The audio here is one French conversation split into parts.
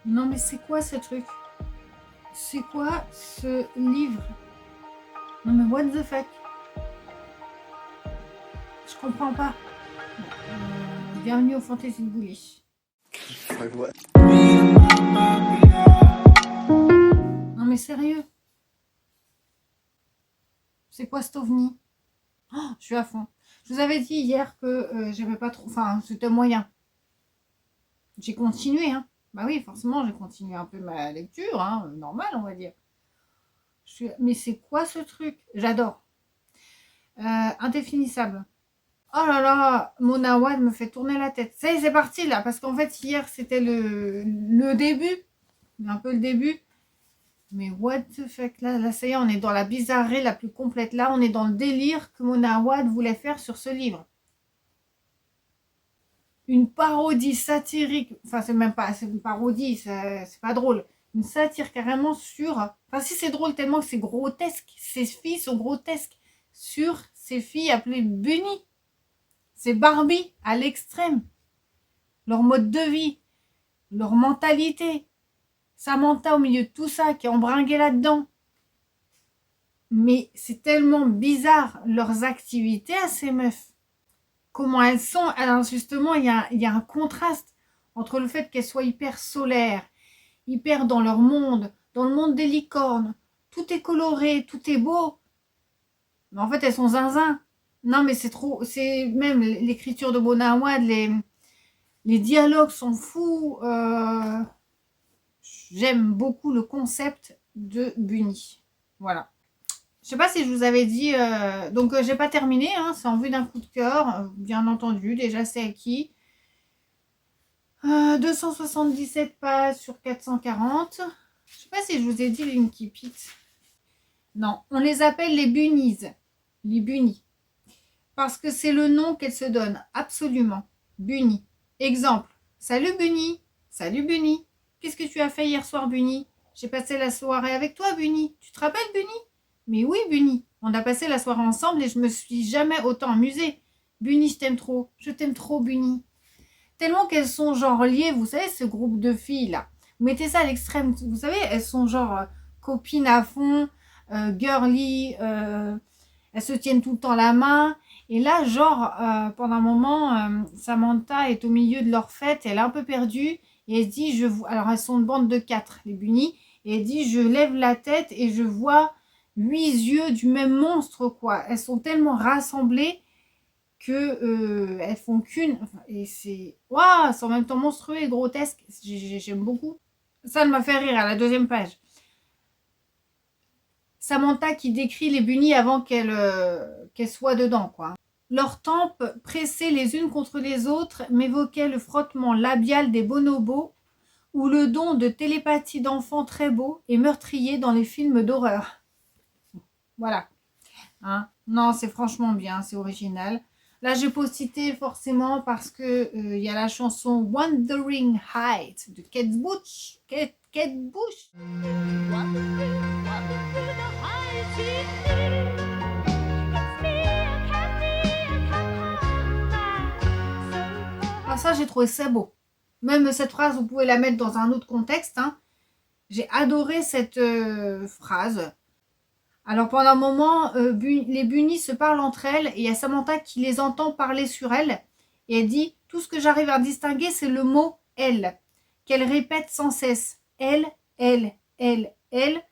Non mais c'est quoi ce truc? C'est quoi ce livre? Non mais what the fuck? Je comprends pas. Bienvenue au Fantasy Bully. Non mais sérieux? C'est quoi cet ovni? Oh, je suis à fond. Je vous avais dit hier que j'avais pas trop... Enfin, c'était moyen. J'ai continué, hein. Bah oui, forcément, j'ai continué un peu ma lecture, hein, normal, on va dire. Mais c'est quoi ce truc? J'adore. Indéfinissable. Oh là là, mon Awad me fait tourner la tête. Ça y est, c'est parti là, parce qu'en fait, hier, c'était le début. Un peu le début. Mais what the fuck, là, ça y est, on est dans la bizarrerie la plus complète. Là, on est dans le délire que mon Awad voulait faire sur ce livre. Une parodie satirique, enfin, c'est même pas, c'est une parodie, c'est pas drôle. Une satire carrément sur, enfin, si c'est drôle tellement que c'est grotesque, ces filles sont grotesques, sur ces filles appelées Bunny. C'est Barbie à l'extrême. Leur mode de vie, leur mentalité. Samantha au milieu de tout ça, qui est embringuée là-dedans. Mais c'est tellement bizarre, leurs activités à ces meufs. Comment elles sont. Alors justement, il y a un contraste entre le fait qu'elles soient hyper solaires, hyper dans leur monde, dans le monde des licornes. Tout est coloré, tout est beau. Mais en fait, elles sont zinzin. Non, mais c'est trop... C'est même l'écriture de Mona Awad, les dialogues sont fous. J'aime beaucoup le concept de Bunny. Voilà. Je sais pas si je vous avais dit, donc j'ai pas terminé, hein, c'est en vue d'un coup de cœur, bien entendu, déjà c'est acquis. 277 pages sur 440. Je sais pas si je vous ai dit l'Inkipit. Non, on les appelle les bunnies, les bunnies, parce que c'est le nom qu'elles se donnent, absolument. Bunny. Exemple, salut Bunny, salut Bunny. Qu'est-ce que tu as fait hier soir, Bunny? J'ai passé la soirée avec toi, Bunny. Tu te rappelles, Bunny? Mais oui, Bunny, on a passé la soirée ensemble et je me suis jamais autant amusée. Bunny, je t'aime trop, Bunny. Tellement qu'elles sont genre liées, vous savez, ce groupe de filles là. Vous mettez ça à l'extrême, vous savez, elles sont genre copines à fond, girly, elles se tiennent tout le temps la main. Et là, genre, pendant un moment, Samantha est au milieu de leur fête, elle est un peu perdue, et elle dit, alors elles sont une bande de 4, les bunnies, et elle dit, je lève la tête et je vois 8 yeux du même monstre, quoi. Elles sont tellement rassemblées que elles font qu'une, et c'est, waouh, c'est en même temps monstrueux et grotesque. J'aime beaucoup. Ça m'a fait rire à la deuxième page. Samantha qui décrit les bunnies avant qu'elle soit dedans, quoi. Leurs tempes, pressées les unes contre les autres, m'évoquaient le frottement labial des bonobos ou le don de télépathie d'enfants très beaux et meurtriers dans les films d'horreur. Voilà. Hein, non, c'est franchement bien, c'est original. Là, j'ai pas cité forcément parce que y a la chanson Wandering Heights de Kate Bush. Kate Bush. Ah, ça, j'ai trouvé ça beau. Même cette phrase, vous pouvez la mettre dans un autre contexte. Hein. J'ai adoré cette phrase. Alors pendant un moment, les bunnies se parlent entre elles et il y a Samantha qui les entend parler sur elles. Et elle dit, tout ce que j'arrive à distinguer, c'est le mot « elle » qu'elle répète sans cesse. Elle, elle, elle, elle.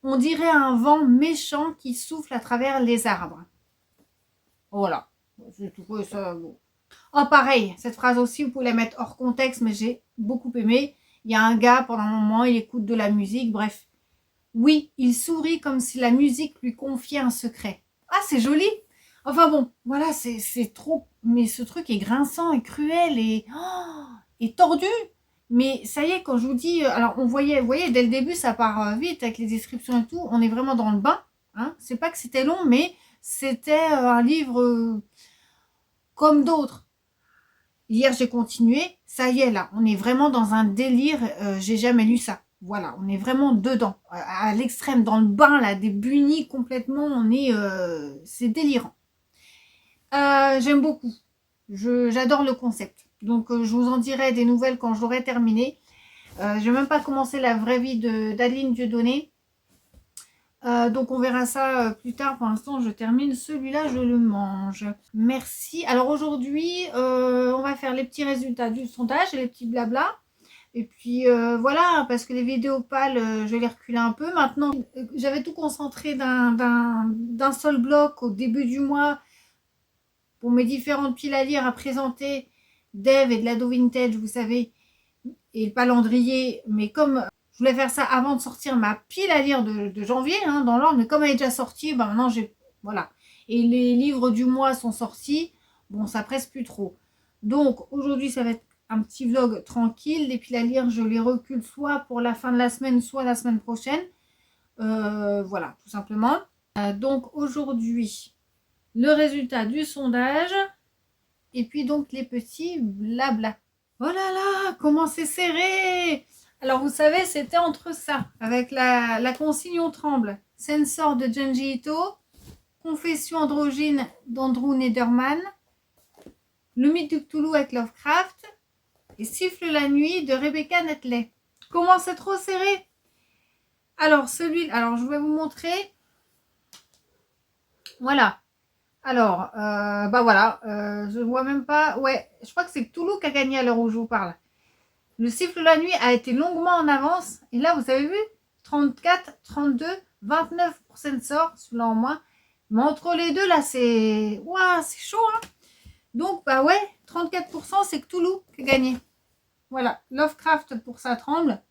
On dirait un vent méchant qui souffle à travers les arbres. Voilà. J'ai trouvé ça beau. Oh, pareil, cette phrase aussi, vous pouvez la mettre hors contexte, mais j'ai beaucoup aimé. Il y a un gars, pendant un moment, il écoute de la musique, bref. Oui, il sourit comme si la musique lui confiait un secret. Ah, c'est joli. Enfin bon, voilà, c'est trop... Mais ce truc est grinçant et cruel et tordu. Mais ça y est, quand je vous dis... Alors, vous voyez, dès le début, ça part vite avec les descriptions et tout. On est vraiment dans le bain. Hein. C'est pas que c'était long, mais c'était un livre comme d'autres. Hier, j'ai continué. Ça y est, là, on est vraiment dans un délire. J'ai jamais lu ça. Voilà, on est vraiment dedans, à l'extrême, dans le bain, là, des bunnies complètement. C'est délirant. J'aime beaucoup. J'adore le concept. Donc, je vous en dirai des nouvelles quand j'aurai terminé. Je n'ai même pas commencé la vraie vie d'Adeline Dieudonné. Donc on verra ça plus tard. Pour l'instant, je termine celui-là, je le mange. Merci. Alors aujourd'hui, on va faire les petits résultats du sondage et les petits blabla. Et puis voilà, parce que les vidéos pâles, je les reculais un peu. Maintenant, j'avais tout concentré d'un seul bloc au début du mois pour mes différentes piles à lire à présenter d'Eve et de l'ado vintage, vous savez, et le calendrier. Mais comme je voulais faire ça avant de sortir ma pile à lire de janvier, hein, dans l'ordre, mais comme elle est déjà sortie, ben maintenant j'ai... Voilà. Et les livres du mois sont sortis. Bon, ça presse plus trop. Donc, aujourd'hui, ça va être un petit vlog tranquille. Les piles à lire, je les recule soit pour la fin de la semaine, soit la semaine prochaine. Voilà, tout simplement. Donc, aujourd'hui, le résultat du sondage. Et puis, donc, les petits blabla. Oh là là, comment c'est serré! Alors, vous savez, c'était entre ça, avec la consigne on tremble, Sensor de Junji Ito, Confession androgyne d'Andrew Neiderman, Le mythe du Cthulhu avec Lovecraft et Siffle la nuit de Rebecca Netley. Comment c'est trop serré! Alors, alors je vais vous montrer. Voilà. Alors, bah voilà, je vois même pas. Ouais, je crois que c'est Cthulhu qui a gagné à l'heure où je vous parle. Le siffle de la nuit a été longuement en avance. Et là, vous avez vu, 34, 32, 29% de sort, celui-là en moins. Mais entre les deux, là, c'est... Waouh, c'est chaud, hein. Donc, bah ouais, 34%, c'est Cthulhu qui a gagné. Voilà, Lovecraft pour ça tremble.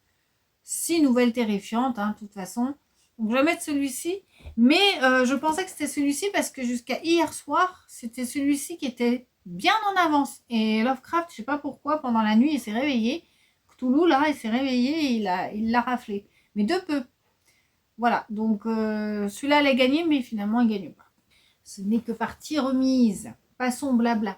6 nouvelles terrifiantes, hein, de toute façon. Donc, je vais mettre celui-ci. Mais je pensais que c'était celui-ci parce que jusqu'à hier soir, c'était celui-ci qui était bien en avance. Et Lovecraft, je sais pas pourquoi, pendant la nuit, il s'est réveillé. Cthulhu, là, il s'est réveillé et il l'a raflé. Mais de peu. Voilà, donc celui-là allait gagner, mais finalement, il ne gagne pas. Ce n'est que partie remise. Passons blabla.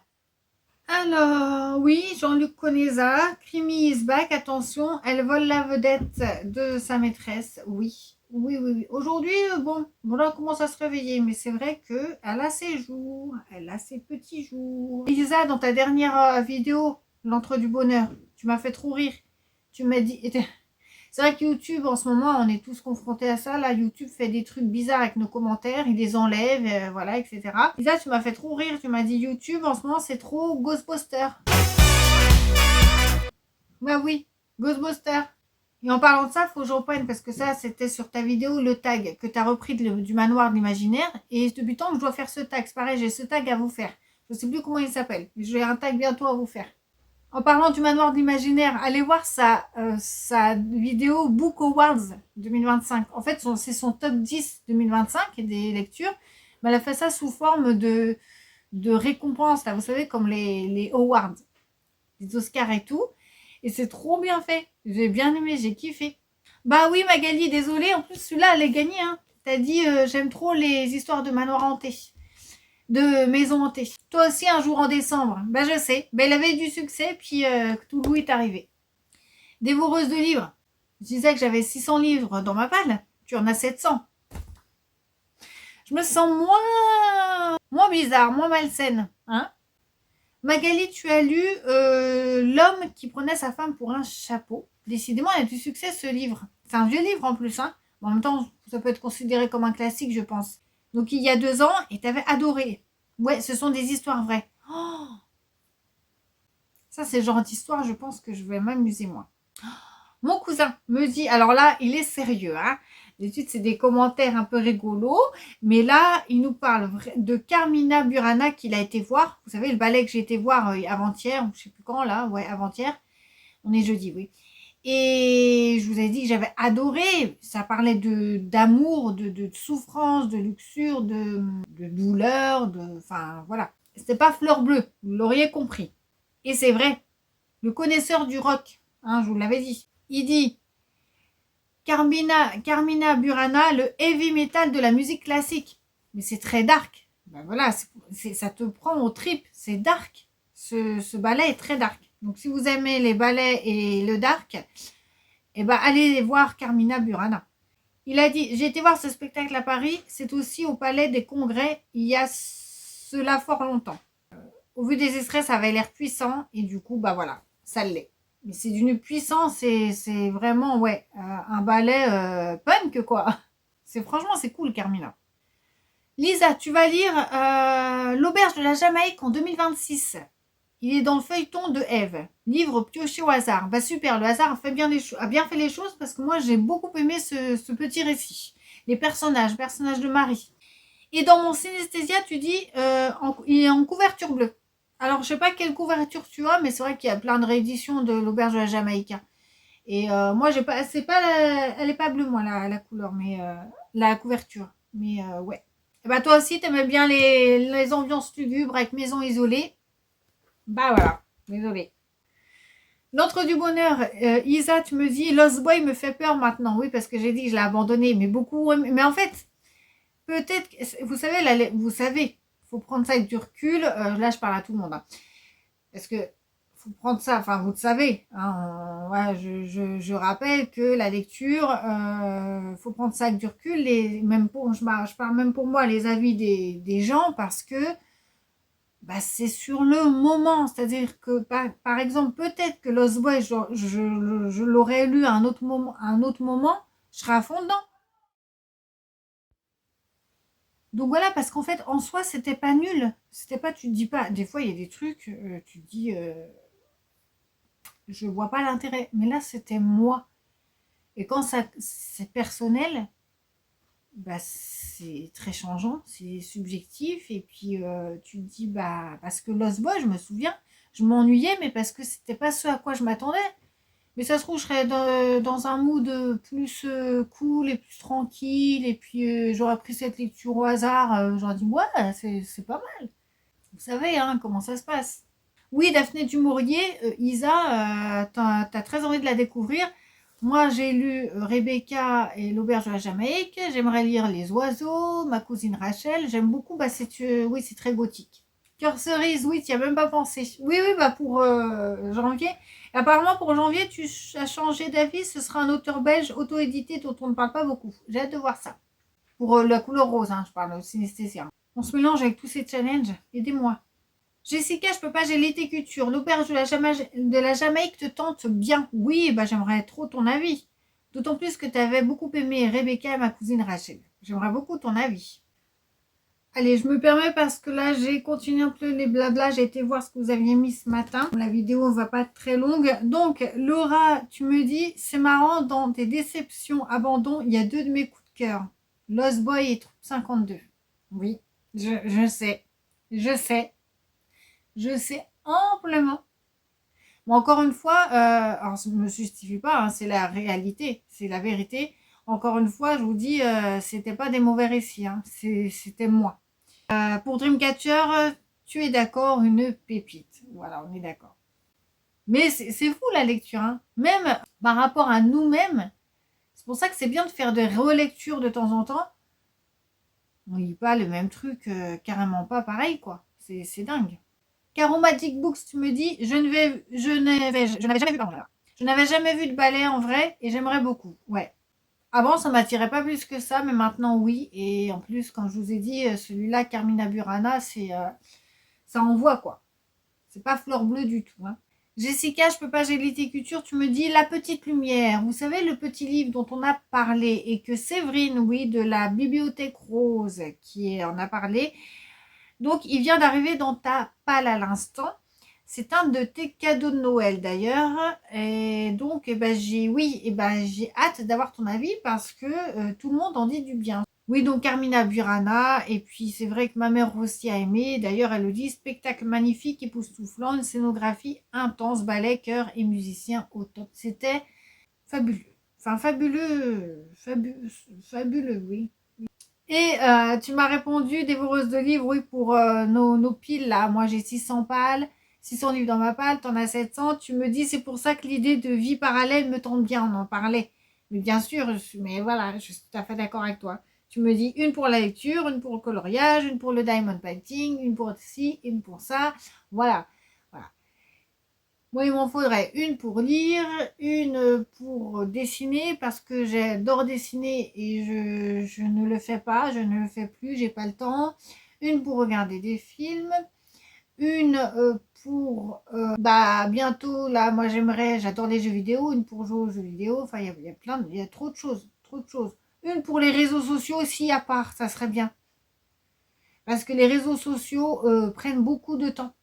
Alors, oui, Jean-Luc Conesa, Crimi is back, attention, elle vole la vedette de sa maîtresse, oui. Oui, oui, oui. Aujourd'hui, bon, voilà, commence à se réveiller, mais c'est vrai qu'elle a ses jours, elle a ses petits jours. Lisa, dans ta dernière vidéo, l'entre du bonheur, tu m'as fait trop rire. Tu m'as dit... C'est vrai que YouTube, en ce moment, on est tous confrontés à ça. Là, YouTube fait des trucs bizarres avec nos commentaires. Il les enlève, voilà, etc. Lisa, tu m'as fait trop rire. Tu m'as dit YouTube, en ce moment, c'est trop Ghostbusters. Bah oui, Ghostbusters. Et en parlant de ça, il faut que je reprenne parce que ça, c'était sur ta vidéo, le tag que tu as repris du manoir de l'imaginaire. Et depuis le temps que je dois faire ce tag, c'est pareil, j'ai ce tag à vous faire. Je ne sais plus comment il s'appelle. J'ai un tag bientôt à vous faire. En parlant du manoir de l'imaginaire, allez voir sa vidéo Book Awards 2025. En fait, c'est son top 10 2025 et des lectures. Mais elle a fait ça sous forme de récompenses, là, vous savez, comme les awards, les Oscars et tout. Et c'est trop bien fait. J'ai bien aimé, j'ai kiffé. Bah oui, Magali, désolée. En plus, celui-là, elle est gagnée. Hein. T'as dit, j'aime trop les histoires de manoir hanté. De maison hantée. Toi aussi, un jour en décembre. Ben, je sais. Ben, il avait du succès, puis Cthulhu est arrivé. Dévoreuse de livres. Je disais que j'avais 600 livres dans ma palle. Tu en as 700. Je me sens moins bizarre, moins malsaine. Hein? Magali, tu as lu L'homme qui prenait sa femme pour un chapeau. Décidément, il a du succès, ce livre. C'est un vieux livre, en plus. Hein. En même temps, ça peut être considéré comme un classique, je pense. Donc, il y a 2 ans, et tu avais adoré. Ouais, ce sont des histoires vraies. Oh, ça, c'est le genre d'histoire, je pense que je vais m'amuser, moi. Mon cousin me dit, alors là, il est sérieux. Hein. D'habitude, c'est des commentaires un peu rigolos. Mais là, il nous parle de Carmina Burana qu'il a été voir. Vous savez, le ballet que j'ai été voir avant-hier, ou je ne sais plus quand, là. Ouais, avant-hier. On est jeudi, oui. Et je vous ai dit que j'avais adoré. Ça parlait d'amour, de souffrance, de luxure, de douleur, enfin voilà. C'était pas fleur bleue, vous l'auriez compris. Et c'est vrai, le connaisseur du rock, hein, je vous l'avais dit, il dit Carmina Burana, le heavy metal de la musique classique. Mais c'est très dark. Ben voilà, ça te prend au trip, c'est dark. Ce ballet est très dark. Donc, si vous aimez les ballets et le dark, eh ben, allez voir Carmina Burana. Il a dit, j'ai été voir ce spectacle à Paris, c'est aussi au Palais des Congrès, il y a cela fort longtemps. Au vu des extraits, ça avait l'air puissant, et du coup, bah voilà, ça l'est. Mais c'est d'une puissance et c'est vraiment, ouais, un ballet punk, quoi. Franchement, c'est cool, Carmilla. Lisa, tu vas lire L'auberge de la Jamaïque en 2026. Il est dans le feuilleton de Ève. Livre pioché au hasard. Bah super, le hasard a bien fait les choses parce que moi j'ai beaucoup aimé ce petit récit. Les personnages de Marie. Et dans mon synesthésia, tu dis il est en couverture bleue. Alors je sais pas quelle couverture tu as, mais c'est vrai qu'il y a plein de rééditions de l'auberge de la Jamaïque. Et moi j'ai pas, c'est pas, elle est pas bleue moi la couleur, mais la couverture. Mais ouais. Et bah toi aussi t'aimais bien les ambiances lugubres avec maison isolée. Bah voilà, désolée. L'entre du bonheur, Isa, tu me dis, Lost Boy me fait peur maintenant. Oui, parce que j'ai dit que je l'ai abandonné, mais beaucoup. Mais en fait, peut-être, vous savez, vous savez, faut prendre ça avec du recul. Là, je parle à tout le monde. Hein. Parce que faut prendre ça, enfin, vous le savez. Hein, ouais, je rappelle que la lecture, faut prendre ça avec du recul. Même pour, je parle même pour moi, les avis des gens, parce que bah, c'est sur le moment, c'est-à-dire que par exemple, peut-être que Lost Boys, je l'aurais lu à un autre moment, je serais à fond dedans. Donc voilà, parce qu'en fait, en soi, c'était pas nul. C'était pas, tu te dis pas, des fois, il y a des trucs, tu te dis, je vois pas l'intérêt. Mais là, c'était moi. Et quand ça, c'est personnel, bah, c'est très changeant, c'est subjectif. Et puis, tu te dis, bah, parce que Lost Boys, je me souviens, je m'ennuyais, mais parce que c'était pas ce à quoi je m'attendais. Mais ça se trouve, je serais dans un mood plus cool et plus tranquille. Et puis, j'aurais pris cette lecture au hasard. J'aurais dit, ouais, c'est pas mal. Vous savez, hein, comment ça se passe. Oui, Daphné du Maurier, Isa, t'as très envie de la découvrir. Moi, j'ai lu Rebecca et l'auberge de la Jamaïque. J'aimerais lire Les oiseaux, ma cousine Rachel. J'aime beaucoup, bah, oui, c'est très gothique. Cœur cerise, oui, tu n'y as même pas pensé. Oui, oui, bah pour janvier. Et apparemment, pour janvier, tu as changé d'avis. Ce sera un auteur belge auto-édité dont on ne parle pas beaucoup. J'ai hâte de voir ça. Pour la couleur rose, hein, je parle, au synesthésien. On se mélange avec tous ces challenges. Aidez-moi. Jessica, je peux pas, j'ai l'été culture. L'auberge de la Jamaïque te tente bien. Oui, bah j'aimerais trop ton avis. D'autant plus que tu avais beaucoup aimé Rebecca et ma cousine Rachel. J'aimerais beaucoup ton avis. Allez, je me permets parce que là, j'ai continué un peu les blablas. J'ai été voir ce que vous aviez mis ce matin. La vidéo ne va pas être très longue. Donc, Laura, tu me dis, c'est marrant, dans tes déceptions, abandon, il y a deux de mes coups de cœur. Lost Boy et Troupe 52. Oui, je sais. Je sais. Je sais amplement. Mais encore une fois, alors je ne me justifie pas, hein, c'est la réalité, c'est la vérité. Encore une fois, je vous dis, c'était pas des mauvais récits, hein, c'était moi. Pour Dreamcatcher, tu es d'accord, une pépite. Voilà, on est d'accord. Mais c'est fou la lecture, hein. Même par rapport à nous-mêmes, c'est pour ça que c'est bien de faire des relectures de temps en temps. On lit pas le même truc, carrément pas pareil, quoi. C'est dingue. Caro Magic Books, tu me dis, je n'avais jamais vu, pardon, je n'avais jamais vu de ballet en vrai et j'aimerais beaucoup. Ouais. Avant, ça m'attirait pas plus que ça, mais maintenant, oui. Et en plus, quand je vous ai dit, celui-là, Carmina Burana, ça envoie, quoi. C'est pas fleur bleue du tout, hein. Jessica, je peux pas gérer culture, tu me dis La Petite Lumière. Vous savez, le petit livre dont on a parlé et que Séverine, oui, de la Bibliothèque Rose, en a parlé. Donc, il vient d'arriver dans ta palle à l'instant. C'est un de tes cadeaux de Noël d'ailleurs. Et donc, j'ai hâte d'avoir ton avis parce que tout le monde en dit du bien. Oui, donc Carmina Burana. Et puis, c'est vrai que ma mère aussi a aimé. D'ailleurs, elle le dit, spectacle magnifique, époustouflant, une scénographie intense, ballet, chœur et musicien au top. C'était fabuleux. Enfin, fabuleux, oui. Et tu m'as répondu, dévoreuse de livres, oui, pour nos piles là. Moi, j'ai 600 pales, 600 livres dans ma palle, t'en as 700. Tu me dis, c'est pour ça que l'idée de vie parallèle me tente bien, on en parlait. Mais bien sûr, mais voilà, je suis tout à fait d'accord avec toi. Tu me dis une pour la lecture, une pour le coloriage, une pour le diamond painting, une pour ci, une pour ça. Voilà. Voilà. Moi, il m'en faudrait une pour lire, une pour dessiner, parce que j'adore dessiner et je ne le fais pas, je ne le fais plus, j'ai pas le temps. Une pour regarder des films, une pour bientôt, là, moi j'adore les jeux vidéo, une pour jouer aux jeux vidéo, enfin il y a il y a trop de choses, trop de choses. Une pour les réseaux sociaux aussi à part, ça serait bien. Parce que les réseaux sociaux prennent beaucoup de temps.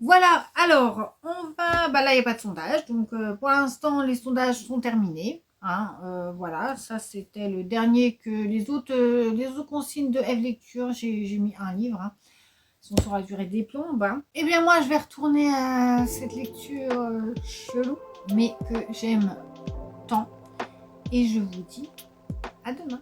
Voilà, alors, on va... là, il n'y a pas de sondage. Donc, pour l'instant, les sondages sont terminés. Hein, voilà, ça, c'était le dernier que... Les autres consignes de F Lecture, j'ai mis un livre. Hein. Sinon, ça aura duré des plombes. Hein. Eh bien, moi, je vais retourner à cette lecture chelou, mais que j'aime tant. Et je vous dis à demain.